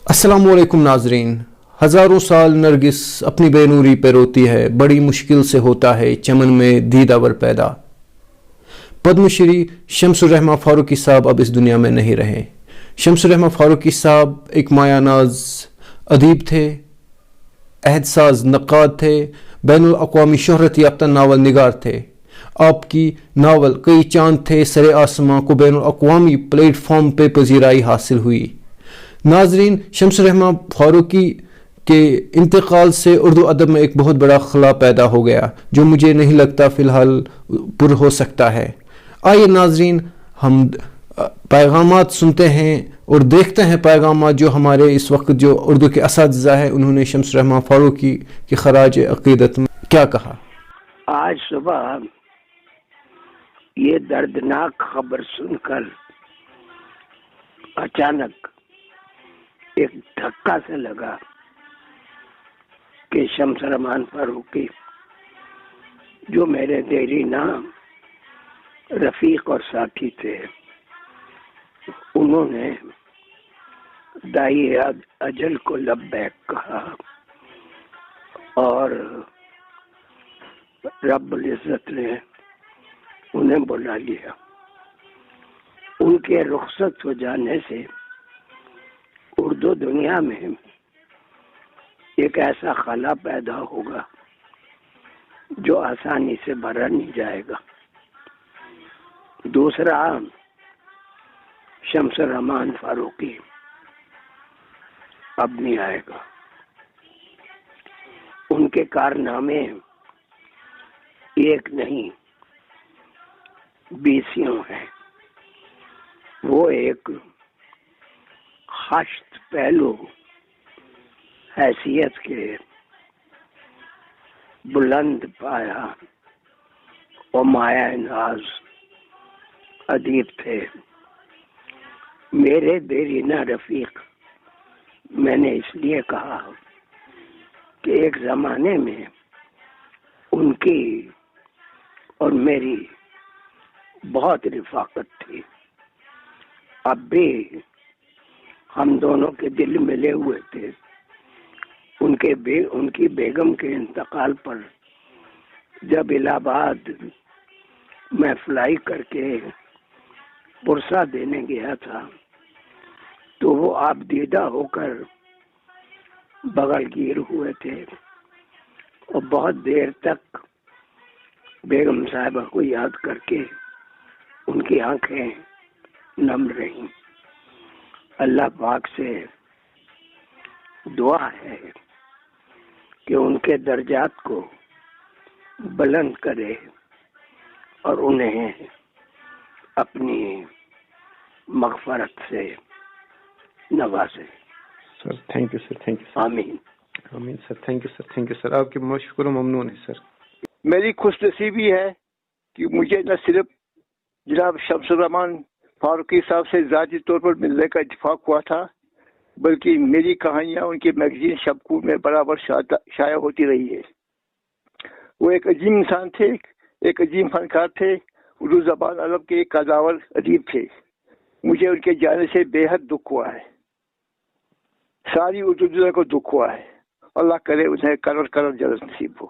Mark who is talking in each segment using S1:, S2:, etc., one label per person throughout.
S1: السلام علیکم ناظرین. ہزاروں سال نرگس اپنی بے نوری پہ روتی ہے، بڑی مشکل سے ہوتا ہے چمن میں دیداور پیدا. پدم شری شمس الرحمہ فاروقی صاحب اب اس دنیا میں نہیں رہے. شمس الرحمہ فاروقی صاحب ایک مایہ ناز ادیب تھے، عہد ساز نقاد تھے، بین الاقوامی شہرت یافتہ ناول نگار تھے. آپ کی ناول کئی چاند تھے سرے آسماں کو بین الاقوامی پلیٹ فارم پہ پذیرائی حاصل ہوئی. ناظرین، شمس الرحمہ فاروقی کے انتقال سے اردو ادب میں ایک بہت بڑا خلا پیدا ہو گیا جو مجھے نہیں لگتا فی الحال پر ہو سکتا ہے. آئیے ناظرین، ہم پیغامات سنتے ہیں اور دیکھتے ہیں پیغامات جو ہمارے اس وقت جو اردو کے اساتذہ ہیں انہوں نے شمس الرحمہ فاروقی کی خراج عقیدت میں کیا کہا.
S2: آج صبح یہ دردناک خبر سن کر اچانک ایک دھکا سے لگا کہ شمس رحمان فاروقی جو میرے دیرینہ رفیق اور ساتھی تھے، انہوں نے دائی اجل کو لبیک کہا اور رب العزت نے انہیں بلا لیا. ان کے رخصت ہو جانے سے اردو دنیا میں ایک ایسا خلا پیدا ہوگا جو آسانی سے بھرا نہیں جائے گا. دوسرا، شمس رحمان فاروقی اب نہیں آئے گا. ان کے کارنامے ایک نہیں 20 ہیں. وہ ایک خشت پہلو حیثیت کے بلند پایا اور مایہ ناز ادیب تھے. میرے دیرینہ رفیق میں نے اس لیے کہا کہ ایک زمانے میں ان کی اور میری بہت رفاقت تھی. اب بھی ہم دونوں کے دل ملے ہوئے تھے. ان کی بیگم کے انتقال پر جب الہ آباد میں فلائی کر کے پرسہ دینے گیا تھا تو وہ آپ دیدہ ہو کر بغل گیر ہوئے تھے اور بہت دیر تک بیگم صاحبہ کو یاد کر کے ان کی آنکھیں نم رہیں. اللہ پاک سے دعا ہے کہ ان کے درجات کو بلند کرے اور انہیں اپنی مغفرت سے نوازے.
S3: Sir thank you sir, thank you sir.
S2: آمین
S3: آمین sir, thank you sir, thank you sir. آپ کی بہت شکر و ممنون ہے سر.
S4: میری خوش نصیبی ہے کہ مجھے نہ صرف جناب شمس الرحمان فاروقی صاحب سے ذاتی طور پر ملنے کا اتفاق ہوا تھا، بلکہ میری کہانیاں ان کی میگزین شبکو میں برابر شائع ہوتی رہی ہے. وہ ایک عظیم انسان تھے، ایک عظیم فنکار تھے، اردو زبان عرب کے ایک قداور ادیب تھے. مجھے ان کے جانے سے بے حد دکھ ہوا ہے، ساری اردو دنیا کو دکھ ہوا ہے. اللہ کرے انہیں کروڑ کروڑ جلد نصیب ہو.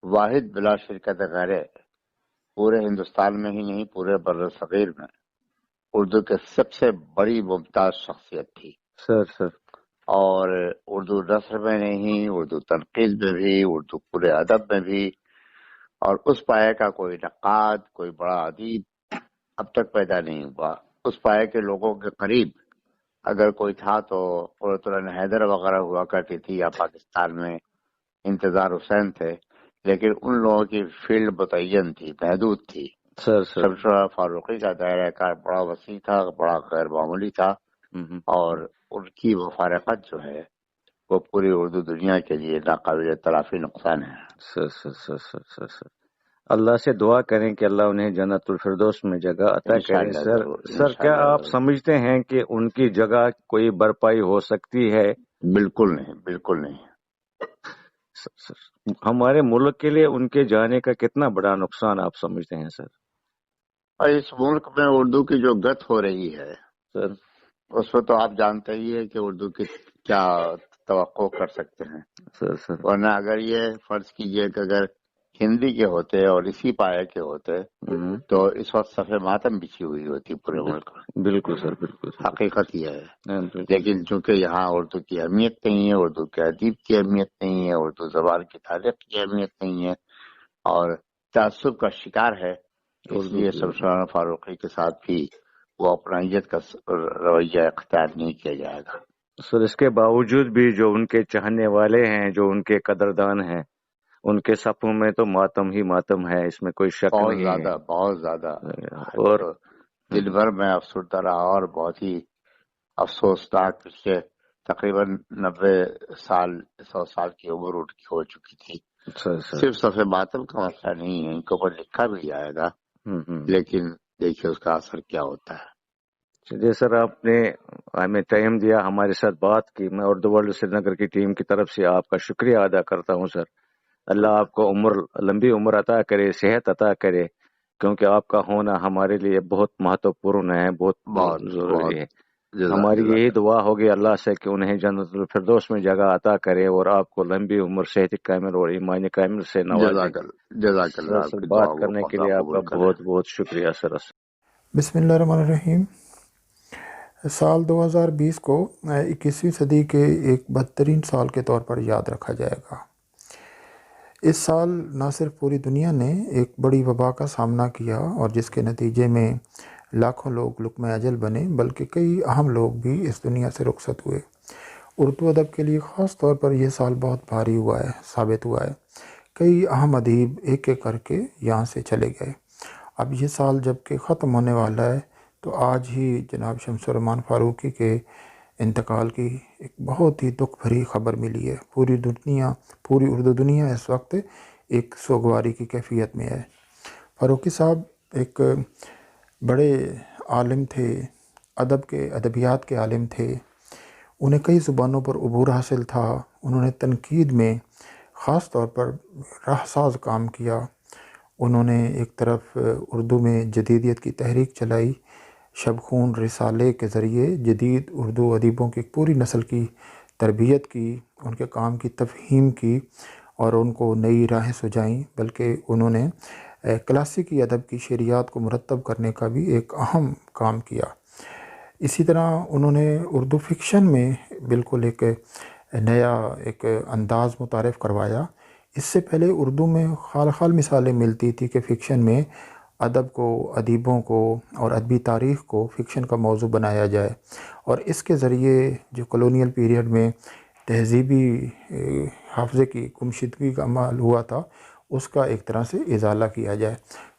S5: واحد بلا شرکت غیر پورے ہندوستان میں ہی نہیں پورے بر صغیر میں اردو کے سب سے بڑی ممتاز شخصیت تھی
S3: سر
S5: اور اردو نثر میں نہیں، اردو تنقید میں بھی، اردو پورے ادب میں بھی. اور اس پائے کا کوئی نقاد، کوئی بڑا ادیب اب تک پیدا نہیں ہوا. اس پائے کے لوگوں کے قریب اگر کوئی تھا تو قرۃ العین حیدر وغیرہ ہوا کرتی تھی، یا پاکستان میں انتظار حسین تھے. لیکن ان لوگوں کی فیلڈ متعین تھی، محدود تھی. شمس الرحمہ فاروقی کا دائرہ کار بڑا وسیع تھا، بڑا غیر معمولی تھا. اور ان کی مفارقت جو ہے وہ پوری اردو دنیا کے لیے ناقابل تلافی نقصان ہے.
S3: سر اللہ سے دعا کریں کہ اللہ انہیں جنت الفردوس میں جگہ عطا کرے. سر کیا آپ سمجھتے ہیں کہ ان کی جگہ کوئی برپائی ہو سکتی ہے؟
S5: بالکل نہیں، بالکل نہیں.
S3: سر ہمارے ملک کے لیے ان کے جانے کا کتنا بڑا نقصان آپ سمجھتے ہیں سر؟
S5: اور اس ملک میں اردو کی جو گت ہو رہی ہے
S3: سر
S5: اس میں تو آپ جانتے ہی ہیں کہ اردو کی کیا توقع کر سکتے ہیں.
S3: سر
S5: ورنہ اگر یہ فرض کیجئے کہ اگر ہندی کے ہوتے اور اسی پائے کے ہوتے تو اس وقت صفحہ ماتم بچھی ہوئی ہوتی پورے ملک میں.
S3: بالکل سر، بالکل سر.
S5: حقیقت یہ ہے.
S3: بالکل.
S5: لیکن چونکہ یہاں اردو کی اہمیت نہیں ہے، اردو کے ادیب کی اہمیت نہیں ہے، اردو زبان کی تاریخ کی اہمیت نہیں ہے، اور تعصب کا شکار ہے، اس لیے شمس فاروقی کے ساتھ بھی وہ اپنائیت کا رویہ اختیار نہیں کیا جائے گا.
S3: سر اس کے باوجود بھی جو ان کے چاہنے والے ہیں، جو ان کے قدردان ہیں، ان کے صفوں میں تو ماتم ہی ماتم ہے، اس میں کوئی شک
S5: بہت
S3: نہیں
S5: زیادہ
S3: ہے.
S5: بہت زیادہ.
S3: اور
S5: دن بھر میں افسردہ رہا اور بہت ہی افسوسناک. پچھلے تقریباً 100 سال کی عمر ان کی ہو چکی تھی. صرف صفحہ ماتم کا مسئلہ نہیں ہے، ان کے اوپر لکھا بھی جائے گا، لیکن دیکھیے اس کا اثر کیا ہوتا ہے.
S3: چلیے سر، آپ نے ہمیں ٹائم دیا، ہمارے ساتھ بات کی. میں اردو ورلڈ سری نگر کی ٹیم کی طرف سے آپ کا شکریہ ادا کرتا ہوں سر. اللہ آپ کو لمبی عمر عطا کرے، صحت عطا کرے، کیونکہ آپ کا ہونا ہمارے لیے بہت مہتوپورن ہے، بہت ضروری ہے. ہماری یہی دعا ہوگی اللہ سے کہ انہیں جنت الفردوس میں جگہ عطا کرے اور آپ کو لمبی عمر، صحت کامل اور ایمان کامل سے نوازے.
S5: جزاک اللہ.
S3: سر بات کرنے کے لیے آپ کا بہت بہت شکریہ سر.
S6: بسم اللہ الرحمن الرحیم. سال 2020 کو 21ویں صدی کے ایک بدترین سال کے طور پر یاد رکھا جائے گا. اس سال نہ صرف پوری دنیا نے ایک بڑی وبا کا سامنا کیا اور جس کے نتیجے میں لاکھوں لوگ لقمہ اجل بنے، بلکہ کئی اہم لوگ بھی اس دنیا سے رخصت ہوئے. اردو ادب کے لیے خاص طور پر یہ سال بہت بھاری ثابت ہوا ہے. کئی اہم ادیب ایک ایک کر کے یہاں سے چلے گئے. اب یہ سال جب کہ ختم ہونے والا ہے تو آج ہی جناب شمس الرحمن فاروقی کے انتقال کی ایک بہت ہی دکھ بھری خبر ملی ہے. پوری اردو دنیا اس وقت ایک سوگواری کی کیفیت میں ہے. فاروقی صاحب ایک بڑے عالم تھے، ادبیات کے عالم تھے. انہیں کئی زبانوں پر عبور حاصل تھا. انہوں نے تنقید میں خاص طور پر راہ ساز کام کیا. انہوں نے ایک طرف اردو میں جدیدیت کی تحریک چلائی، شب خون رسالے کے ذریعے جدید اردو ادیبوں کی پوری نسل کی تربیت کی، ان کے کام کی تفہیم کی اور ان کو نئی راہیں سجائیں، بلکہ انہوں نے کلاسیکی ادب کی شعریات کو مرتب کرنے کا بھی ایک اہم کام کیا. اسی طرح انہوں نے اردو فکشن میں بالکل ایک نیا انداز متعارف کروایا. اس سے پہلے اردو میں خال مثالیں ملتی تھی کہ فکشن میں ادب کو، ادیبوں کو اور ادبی تاریخ کو فکشن کا موضوع بنایا جائے، اور اس کے ذریعے جو کلونیل پیریڈ میں تہذیبی حافظے کی گمشدگی کا عمل ہوا تھا اس کا ایک طرح سے ازالہ کیا جائے.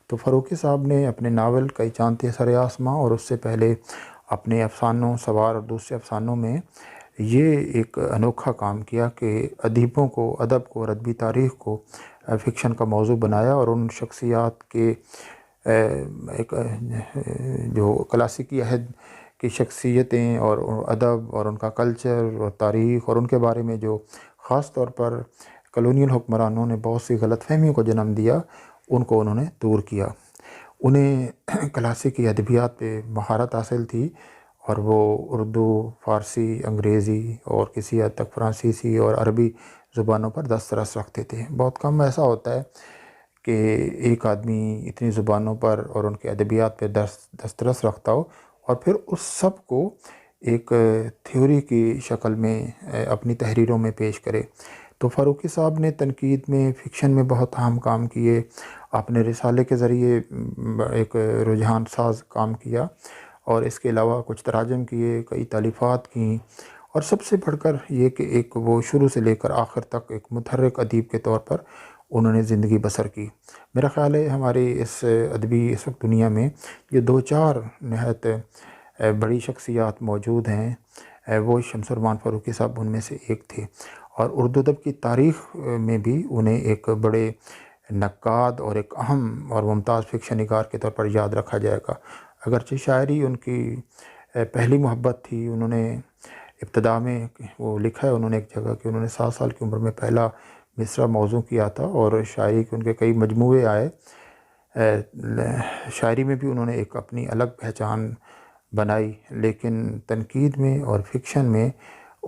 S6: تو فاروقی صاحب نے اپنے ناول کئی چاند سر آسماں اور اس سے پہلے اپنے افسانوں سوار اور دوسرے افسانوں میں یہ ایک انوکھا کام کیا کہ ادیبوں کو، ادب کو اور ادبی تاریخ کو فکشن کا موضوع بنایا، اور ان شخصیات کے ایک جو کلاسیکی عہد کی شخصیتیں اور ادب اور ان کا کلچر اور تاریخ اور ان کے بارے میں جو خاص طور پر کلونیل حکمرانوں نے بہت سی غلط فہمیوں کو جنم دیا، ان کو انہوں نے دور کیا. انہیں کلاسیکی ادبیات پہ مہارت حاصل تھی اور وہ اردو، فارسی، انگریزی اور کسی حد تک فرانسیسی اور عربی زبانوں پر دسترس رکھتے تھے. بہت کم ایسا ہوتا ہے کہ ایک آدمی اتنی زبانوں پر اور ان کے ادبیات پہ دسترس رکھتا ہو اور پھر اس سب کو ایک تھیوری کی شکل میں اپنی تحریروں میں پیش کرے. تو فاروقی صاحب نے تنقید میں، فکشن میں بہت اہم کام کیے. اپنے رسالے کے ذریعے ایک رجحان ساز کام کیا اور اس کے علاوہ کچھ تراجم کیے، کئی تالیفات کیں، اور سب سے بڑھ کر یہ کہ ایک وہ شروع سے لے کر آخر تک ایک متحرک ادیب کے طور پر انہوں نے زندگی بسر کی. میرا خیال ہے ہماری اس وقت دنیا میں یہ 2-4 نہایت بڑی شخصیات موجود ہیں. وہ شمس الرحمن فاروقی صاحب ان میں سے ایک تھے، اور اردو ادب کی تاریخ میں بھی انہیں ایک بڑے نقاد اور ایک اہم اور ممتاز فکشن نگار کے طور پر یاد رکھا جائے گا. اگرچہ شاعری ان کی پہلی محبت تھی. انہوں نے ابتدا میں وہ لکھا ہے انہوں نے ایک جگہ کہ انہوں نے 7 سال کی عمر میں پہلا مصرع موضوع کیا تھا، اور شاعری کے ان کے کئی مجموعے آئے. شاعری میں بھی انہوں نے ایک اپنی الگ پہچان بنائی، لیکن تنقید میں اور فکشن میں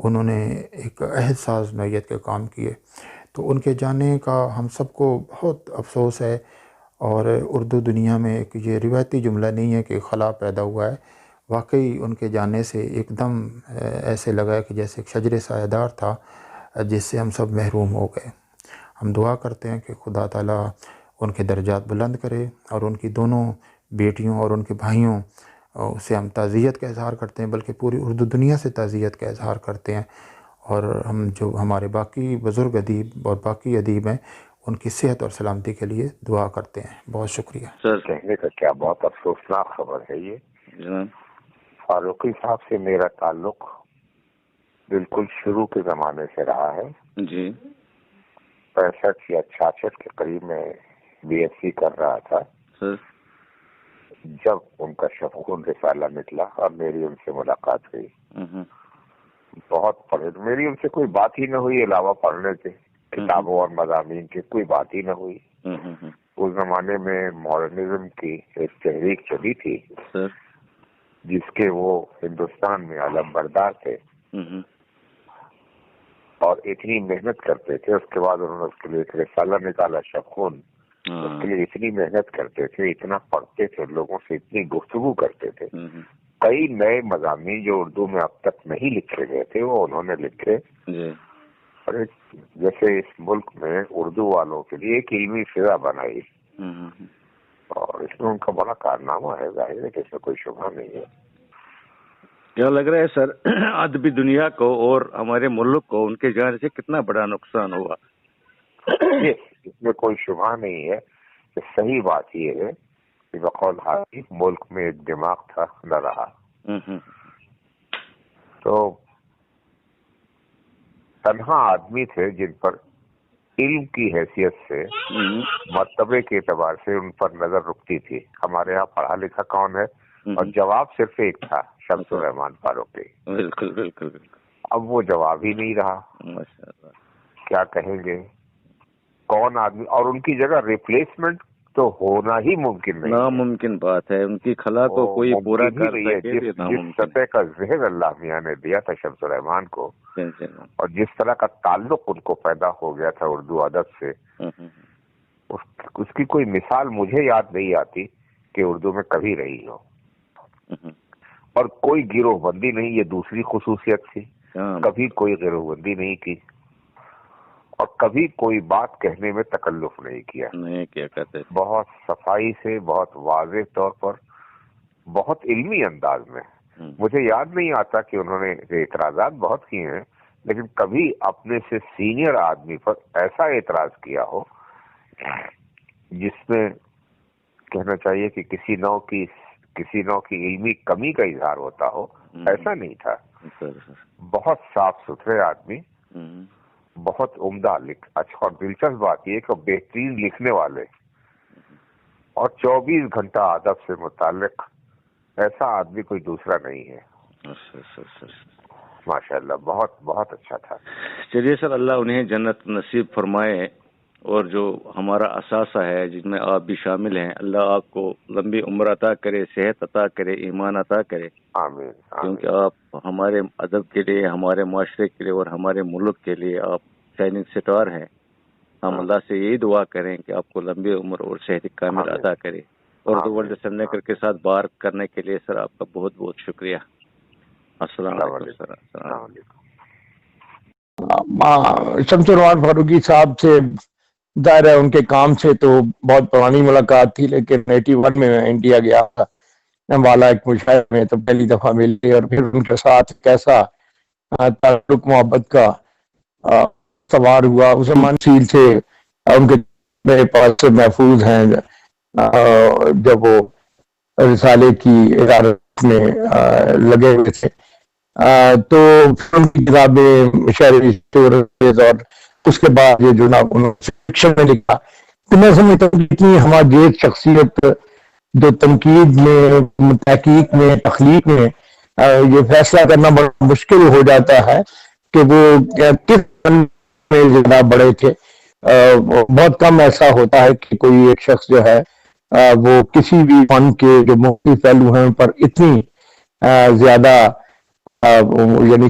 S6: انہوں نے ایک عہد ساز نوعیت کے کام کیے. تو ان کے جانے کا ہم سب کو بہت افسوس ہے، اور اردو دنیا میں ایک یہ روایتی جملہ نہیں ہے کہ خلا پیدا ہوا ہے. واقعی ان کے جانے سے ایک دم ایسے لگا کہ جیسے ایک شجر سایہ دار تھا جس سے ہم سب محروم ہو گئے. ہم دعا کرتے ہیں کہ خدا تعالیٰ ان کے درجات بلند کرے، اور ان کی دونوں بیٹیوں اور ان کے بھائیوں سے ہم تعزیت کا اظہار کرتے ہیں، بلکہ پوری اردو دنیا سے تعزیت کا اظہار کرتے ہیں. اور ہم جو ہمارے باقی بزرگ ادیب اور باقی ادیب ہیں ان کی صحت اور سلامتی کے لیے دعا کرتے ہیں. بہت شکریہ.
S7: سر کہنے کا کیا بہت افسوسناک خبر ہے یہ. فاروقی صاحب سے میرا تعلق بالکل شروع کے زمانے سے رہا ہے.
S3: جی
S7: 65 یا 66 کے قریب میں بی ایس سی کر رہا تھا
S3: سر.
S7: جب ان کا شفقون رسالہ نکلا اور میری ان سے ملاقات ہوئی. بہت پڑھے، میری ان سے کوئی بات ہی نہ ہوئی علاوہ پڑھنے سے، کتابوں اور مضامین کی کوئی بات ہی نہ ہوئی. اس زمانے میں ماڈرنزم کی ایک تحریک چلی تھی
S3: سر.
S7: جس کے وہ ہندوستان میں علم بردار تھے اور اتنی محنت کرتے تھے. اس کے بعد انہوں نے اس کے لیے ایک رسالہ نکالا شفقون. اس کے لیے اتنی محنت کرتے تھے، اتنا پڑھتے تھے، لوگوں سے اتنی گفتگو کرتے تھے. کئی نئے مضامین جو اردو میں اب تک نہیں لکھے گئے تھے وہ انہوں نے لکھے. اور جیسے اس ملک میں اردو والوں کے لیے ایک علمی فضا بنائی، اور اس میں ان کا بڑا کارنامہ ہے. ظاہر ہے کہ اس میں کوئی شبہ نہیں ہے.
S3: کیا لگ رہا ہے سر ادبی دنیا کو اور ہمارے ملک کو ان کے جانے سے کتنا بڑا نقصان ہوا؟
S7: اس میں کوئی شبہ نہیں ہے کہ صحیح بات یہ ہے کہ بقول حاضر ملک میں ایک دماغ تھا، نہ رہا. تو تنہا آدمی تھے جن پر علم کی حیثیت سے، مرتبے کے اعتبار سے ان پر نظر رکتی تھی. ہمارے یہاں پڑھا لکھا کون ہے؟ اور جواب صرف ایک تھا، شمس الرحمان فاروقی.
S3: بالکل بالکل بالکل.
S7: اب وہ جواب ہی نہیں رہا. کیا کہیں گے کون آدمی؟ اور ان کی جگہ ریپلیسمنٹ تو ہونا ہی ممکن نہیں،
S3: ناممکن بات ہے. ان کی خلا کو کوئی پورا کر سکے.
S7: جس سطح کا ذہن اللہ میاں نے دیا تھا شمس الرحمان کو، اور جس طرح کا تعلق ان کو پیدا ہو گیا تھا اردو ادب سے، اس کی کوئی مثال مجھے یاد نہیں آتی کہ اردو میں کبھی رہی ہو. اور کوئی گروہ بندی نہیں، یہ دوسری خصوصیت تھی. کبھی کوئی گروہ بندی نہیں کی، اور کبھی کوئی بات کہنے میں تکلف نہیں کیا. بہت صفائی سے، بہت واضح طور پر، بہت علمی انداز میں. مجھے یاد نہیں آتا کہ انہوں نے اعتراضات بہت کیے ہیں، لیکن کبھی اپنے سے سینئر آدمی پر ایسا اعتراض کیا ہو جس میں کہنا چاہیے کہ کسی نوع کی علمی کمی کا اظہار ہوتا ہو، ایسا نہیں تھا. بہت صاف ستھرے آدمی، بہت عمدہ اچھا. اور دلچسپ بات یہ کہ بہترین لکھنے والے، اور 24 گھنٹہ ادب سے متعلق ایسا آدمی کوئی دوسرا نہیں ہے. ماشاءاللہ بہت بہت اچھا تھا.
S3: چلیے سر، اللہ انہیں جنت نصیب فرمائے، اور جو ہمارا اثاثہ ہے جس میں آپ بھی شامل ہیں، اللہ آپ کو لمبی عمر عطا کرے، صحت عطا کرے، ایمان عطا کرے.
S7: آمین.
S3: کیونکہ آپ ہمارے ادب کے لیے، ہمارے معاشرے کے لیے اور ہمارے ملک کے لیے آپ شائننگ سٹار ہیں. ہم اللہ سے یہی دعا کریں کہ آپ کو لمبی عمر اور صحت کامل عطا کرے. اردو ورلڈ سنیکر کے ساتھ بات کرنے کے لیے سر آپ کا بہت بہت شکریہ. السلام علیکم سر. السلام علیکم.
S8: شمس الرحمان فاروقی صاحب سے ظاہر ہے ان کے کام سے تو بہت پرانی ملاقات تھی، لیکن 81 میں انڈیا گیا تھا والا ایک مشاعرے میں، تو پہلی دفعہ ملے، اور پھر ان کے ساتھ کیسا تعلق محبت کا سوار ہوا. اس زمانے سے ان کے میرے پاس محفوظ ہیں جب وہ رسالے کی ادارت میں لگے ہوئے تھے. تو ان کی کتابیں شعری اسٹوریز، اور اس کے بعد یہ جو نا انہوں نے فکشن میں لکھا، تو میں سمجھتا ہوں کہ اتنی ہماگیر شخصیت جو تنقید میں، تحقیق میں، تخلیق میں یہ فیصلہ کرنا بڑا مشکل ہو جاتا ہے کہ وہ کس فن میں زیادہ بڑے تھے. بہت کم ایسا ہوتا ہے کہ کوئی ایک شخص جو ہے وہ کسی بھی فن کے جو مختلف پہلو ہیں ان پر اتنی زیادہ یعنی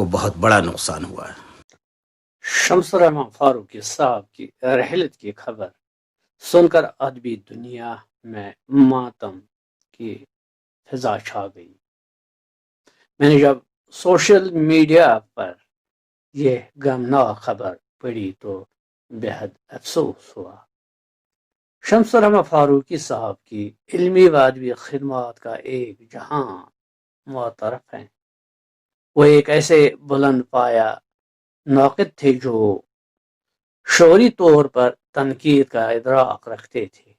S9: کو بہت بڑا نقصان ہوا ہے۔
S10: شمس الرحمن فاروقی صاحب کی رحلت کی خبر سن کر ادبی دنیا میں ماتم کی فضا چھا گئی۔ میں نے جب سوشل میڈیا پر یہ غمناک خبر پڑھی تو بے حد افسوس ہوا۔ شمس الرحمن فاروقی صاحب کی علمی و ادبی خدمات کا ایک جہاں معترف ہیں۔ وہ ایک ایسے بلند پایا ناقد تھے جو شعوری طور پر تنقید کا ادراک رکھتے تھے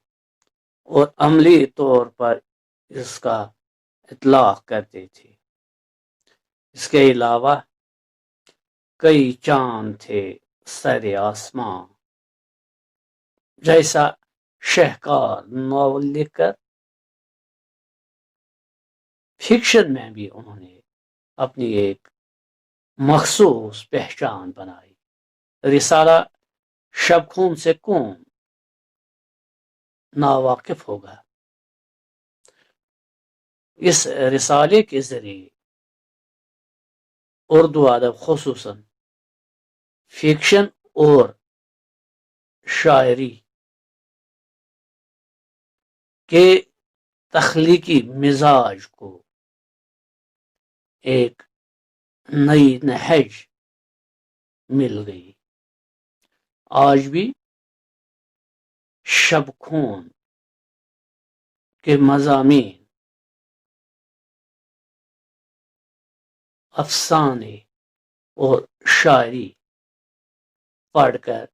S10: اور عملی طور پر اس کا اطلاق کرتے تھے۔ اس کے علاوہ کئی چاند تھے سر آسمان جیسا شہکار ناول لکھ کر فکشن میں بھی انہوں نے اپنی ایک مخصوص پہچان بنائی۔ رسالہ شب خون سے کون ناواقف ہوگا؟ اس رسالے کے ذریعے اردو ادب خصوصاً فکشن اور شاعری کے تخلیقی مزاج کو ایک نئی نہج مل گئی۔ آج بھی شب خون کے مضامین افسانے اور شاعری پڑھ کر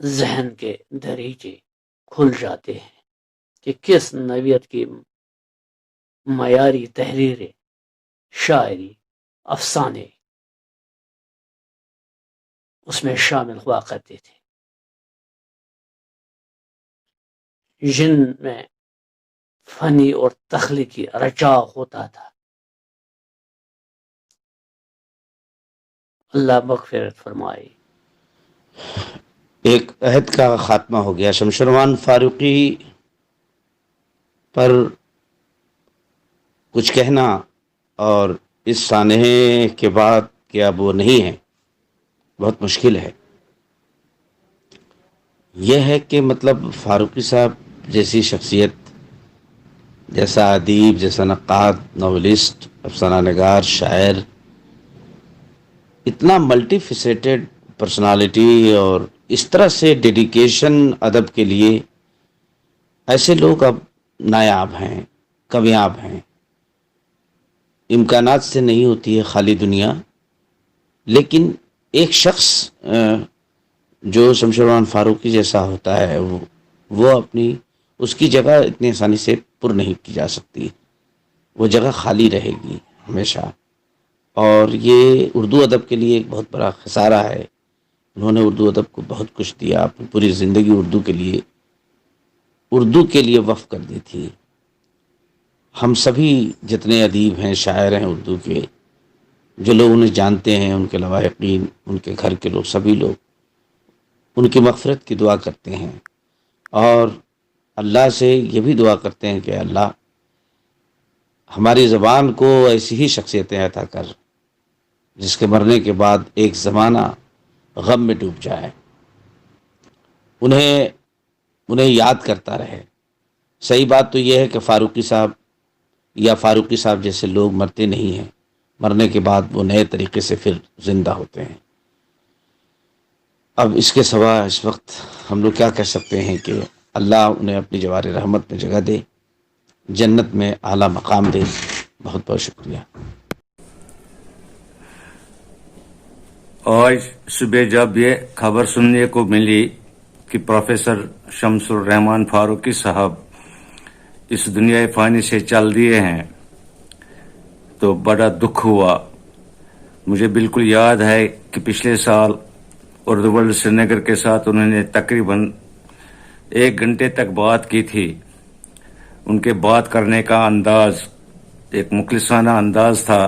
S10: ذہن کے دریچے کھل جاتے ہیں کہ کس نوعیت کی معیاری تحریریں، شاعری، افسانے اس میں شامل ہوا کرتے تھے، جن میں فنی اور تخلیقی رچاؤ ہوتا تھا۔ اللہ مغفرت فرمائے۔
S11: ایک عہد کا خاتمہ ہو گیا۔ شمس الرحمن فاروقی پر کچھ کہنا اور اس سانحے کے بعد کہ اب وہ نہیں ہیں بہت مشکل ہے۔ یہ ہے کہ مطلب فاروقی صاحب جیسی شخصیت، جیسا ادیب، جیسا نقاد، ناولسٹ، افسانہ نگار، شاعر، اتنا ملٹی فیسیٹڈ پرسنالٹی اور اس طرح سے ڈیڈیکیشن ادب کے لیے، ایسے لوگ اب نایاب ہیں، کمیاب ہیں۔ امکانات سے نہیں ہوتی ہے خالی دنیا، لیکن ایک شخص جو شمس الرحمن فاروقی جیسا ہوتا ہے وہ اپنی اس کی جگہ اتنی آسانی سے پر نہیں کی جا سکتی، وہ جگہ خالی رہے گی ہمیشہ۔ اور یہ اردو ادب کے لیے ایک بہت بڑا خسارہ ہے۔ انہوں نے اردو ادب کو بہت کچھ دیا، اپنی پوری زندگی اردو کے لیے وقف کر دی تھی۔ ہم سبھی جتنے ادیب ہیں، شاعر ہیں اردو کے، جو لوگ انہیں جانتے ہیں، ان کے لواحقین، ان کے گھر کے لوگ، سبھی لوگ ان کی مغفرت کی دعا کرتے ہیں اور اللہ سے یہ بھی دعا کرتے ہیں کہ اللہ ہماری زبان کو ایسی ہی شخصیتیں عطا کر جس کے مرنے کے بعد ایک زمانہ غم میں ڈوب جائے، انہیں یاد کرتا رہے۔ صحیح بات تو یہ ہے کہ فاروقی صاحب جیسے لوگ مرتے نہیں ہیں، مرنے کے بعد وہ نئے طریقے سے پھر زندہ ہوتے ہیں۔ اب اس کے سوا اس وقت ہم لوگ کیا کہہ سکتے ہیں کہ اللہ انہیں اپنی جوار رحمت میں جگہ دے، جنت میں اعلیٰ مقام دے۔ بہت بہت شکریہ۔
S12: آج صبح جب یہ خبر سننے کو ملی کہ پروفیسر شمس الرحمن فاروقی صاحب اس دنیا فانی سے چل دیے ہیں تو بڑا دکھ ہوا۔ مجھے بالکل یاد ہے کہ پچھلے سال اردو ورلڈ سری نگر کے ساتھ انہوں نے تقریباً 1 گھنٹے تک بات کی تھی۔ ان کے بات کرنے کا انداز ایک مخلصانہ انداز تھا،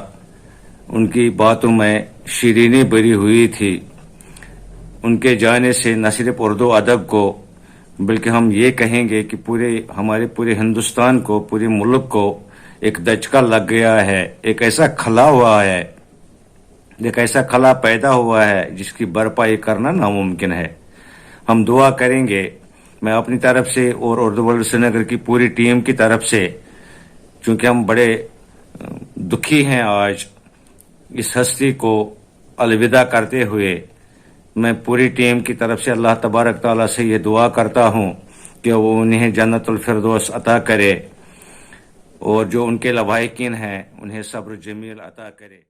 S12: ان کی باتوں میں شیرینی بھری ہوئی تھی۔ ان کے جانے سے نہ صرف اردو ادب کو بلکہ ہم یہ کہیں گے کہ ہمارے پورے ہندوستان کو، پورے ملک کو ایک دھچکا لگ گیا ہے، ایک ایسا کھلا ہوا ہے ایک ایسا خلا پیدا ہوا ہے جس کی بھرپائی کرنا ناممکن ہے. ہم دعا کریں گے. میں اپنی طرف سے اور اردو ورلڈ سری نگر کی پوری ٹیم کی طرف سے، چونکہ ہم بڑے دکھی ہیں آج اس ہستی کو الوداع کرتے ہوئے، میں پوری ٹیم کی طرف سے اللہ تبارک تعالیٰ سے یہ دعا کرتا ہوں کہ وہ انہیں جنت الفردوس عطا کرے، اور جو ان کے لواحقین ہیں انہیں صبر جمیل عطا کرے.